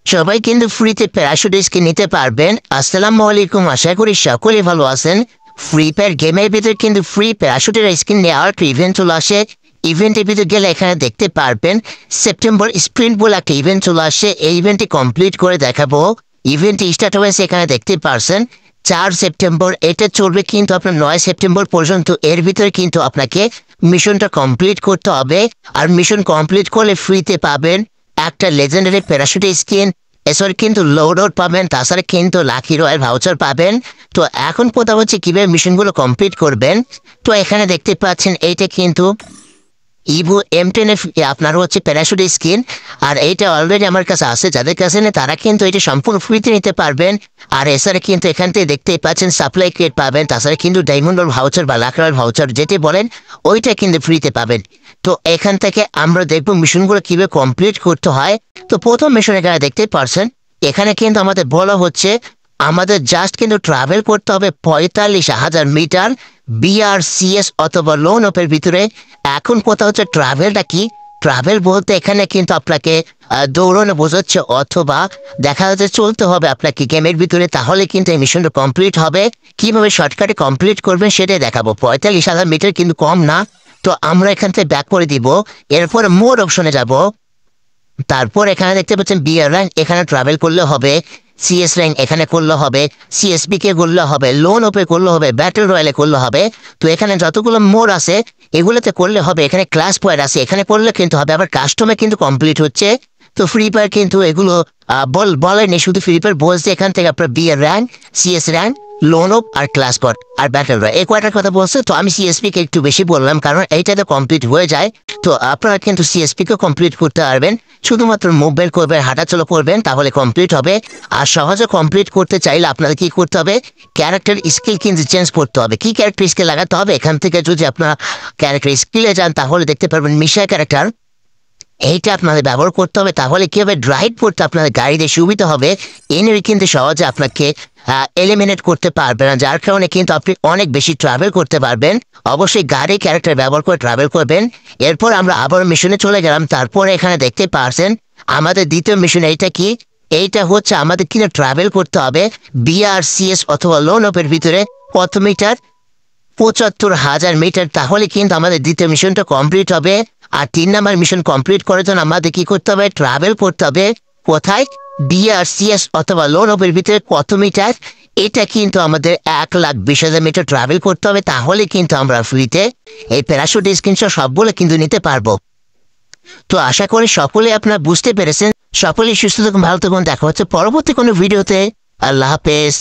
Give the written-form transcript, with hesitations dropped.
সবাই কিন্তু ফ্রিতে প্যারাশুট স্কিন নিতে পারবেন। আসসালামু আলাইকুম, আশা করি সকলে ভালো আছেন। ফ্রি ফায়ার গেমের ভিতরে কিন্তু ফ্রি প্যারাশুটের স্কিন নেওয়ার একটা ইভেন্ট চলে আসে। ইভেন্টের ভিতরে গেলে এখানে দেখতে পারবেন সেপ্টেম্বর স্প্রিন্ট বলে একটা ইভেন্ট চলে আসে। এই ইভেন্টটি কমপ্লিট করে দেখাবো। ইভেন্টটি স্টার্ট হয়েছে এখানে দেখতে পারছেন 4 সেপ্টেম্বর। এটা চলবে কিন্তু আপনার 9 সেপ্টেম্বর পর্যন্ত। এর ভিতরে কিন্তু আপনাকে মিশনটা কমপ্লিট করতে হবে। আর মিশন কমপ্লিট করলে ফ্রিতে পাবেন একটা লেজেন্ডারি প্যারাশুট স্কিন। এছাড়া কিন্তু লোড পাবেন, তাছাড়া কিন্তু লাকি রয়্যাল ভাউচার পাবেন। তো এখন কথা হচ্ছে কিভাবে মিশনগুলো কমপ্লিট করবেন। তো এখানে দেখতে পাচ্ছেন এইটা কিন্তু ইভো M10 আপনার হচ্ছে প্যারাশুট স্কিন। আর এইটা অলরেডি আমার কাছে আছে, যাদের কাছে নেই তারা কিন্তু এটা সম্পূর্ণ ফ্রিতে নিতে পারবেন। আর এছাড়া কিন্তু এখান থেকে দেখতেই পাচ্ছেন সাপ্লাই ক্রেট পাবেন, তাছাড়া কিন্তু ডায়মন্ড ভাউচার বা লাখ রয়্যাল ভাউচার যেটি বলেন ওইটা কিন্তু ফ্রিতে পাবেন। তো এখান থেকে আমরা দেখবো মিশনগুলো কিভাবে কমপ্লিট করতে হয়। তো প্রথম মিশন এখানে দেখতে পারছেন, এখানে কিন্তু আমাদের বলা হচ্ছে আমাদের জাস্ট কিন্তু ট্রাভেল করতে হবে 45,000 মিটার BRCS অথবা লোন অপের ভিতরে। এখন কথা হচ্ছে ট্রাভেলটা কি। ট্রাভেল বলতে এখানে কিন্তু আপনাকে দৌড়ানো বোঝাচ্ছে, অথবা দেখা যাচ্ছে চলতে হবে আপনাকে গেমের ভিতরে, তাহলে কিন্তু এই মিশনটা কমপ্লিট হবে। কিভাবে শর্টকাটে কমপ্লিট করবেন সেটাই দেখাবো। 45,000 মিটার কিন্তু কম না। তো আমরা এখান থেকে ব্যাক করে দিব, এরপর মোর অপশনে যাব। তারপর এখানে দেখতে পাচ্ছেন বিআর র্যাঙ্ক, এখানে ট্রাভেল করলে হবে। CS র্যাঙ্ক এখানে করলে হবে, CSP কে করলে হবে, লোন ওপে করলে হবে, ব্যাটল রয়্যালে করলে হবে। তো এখানে যতগুলো মোড আছে এগুলোতে করলে হবে। এখানে ক্লাস পয়েন্ট আছে, এখানে করলে কিন্তু হবে। আবার কাস্টমে কিন্তু কমপ্লিট হচ্ছে। তো ফ্রি ফায়ার কিন্তু এগুলো বলেনি, শুধু ফ্রি ফায়ার বলছে এখান থেকে আপনার বিআর র্যাঙ্ক, CS র্যাঙ্ক, লোন অপ আর ক্লাস পয়েন্ট আর ব্যাটল রয়্যাল এই কয়টার কথা বলছে। তো আমি CSP কে একটু বেশি বললাম কারণ এইটাতে কমপ্লিট হয়ে যায়। তো আপনারা কিন্তু CSP কে কমপ্লিট করতে পারবেন, শুধুমাত্র মুভমেন্ট করবেন, হাঁটাচলা করবেন, তাহলে কমপ্লিট হবে। আর সহজে কমপ্লিট করতে চাইলে আপনাদের কি করতে হবে, ক্যারেক্টার স্কিল কিন্তু চেঞ্জ করতে হবে। কি ক্যারেক্টার স্কিল লাগাতে হবে, এখান থেকে যদি আপনার ক্যারেক্টার স্কিলে যান তাহলে দেখতে পারবেন মিশা ক্যারেক্টার, এইটা আপনাদের ব্যবহার করতে হবে। তাহলে কি হবে, ড্রাইভ করতে আপনাদের গাড়িতে সুবিধা হবে। এনিমি কিন্তু সহজে আপনাকে এলিমিনেট করতে পারবে না, যার কারণে কিন্তু আপনি অনেক বেশি ট্রাভেল করতে পারবেন। অবশ্যই গাড়ি ক্যারেক্টার ব্যবহার করে ট্রাভেল করবেন। এরপর আমরা আবার মিশনে চলে গেলাম। তারপরে এখানে দেখতে পারছেন আমাদের দ্বিতীয় মিশন। এইটা কি, এইটা হচ্ছে আমাদের কিনা ট্রাভেল করতে হবে BRCS অথবা লোন অপের ভিতরে কত মিটার, 75,000 মিটার। তাহলে কিন্তু আমাদের দ্বিতীয় মিশনটা কমপ্লিট হবে। আর 3 নাম্বার মিশন কমপ্লিট করার জন্য আমাদের কি করতে হবে, ট্রাভেল করতে হবে কোথায়, BRCS অথবা লোন অপের ভিতরে কত মিটার। এটা কিন্তু আমাদের 1,20,000 মিটার ট্রাভেল করতে হবে। তাহলে কিন্তু আমরা ফ্রিতে এই প্যারাশুট স্ক্রিনশট সবগুলো কিন্তু নিতে পারবো। তো আশা করি সকলে আপনারা বুঝতে পেরেছেন। সকলেই সুস্থ থাকুন, ভালো থাকুন, দেখা হচ্ছে পরবর্তী কোনো ভিডিওতে। আল্লাহ হাফেজ।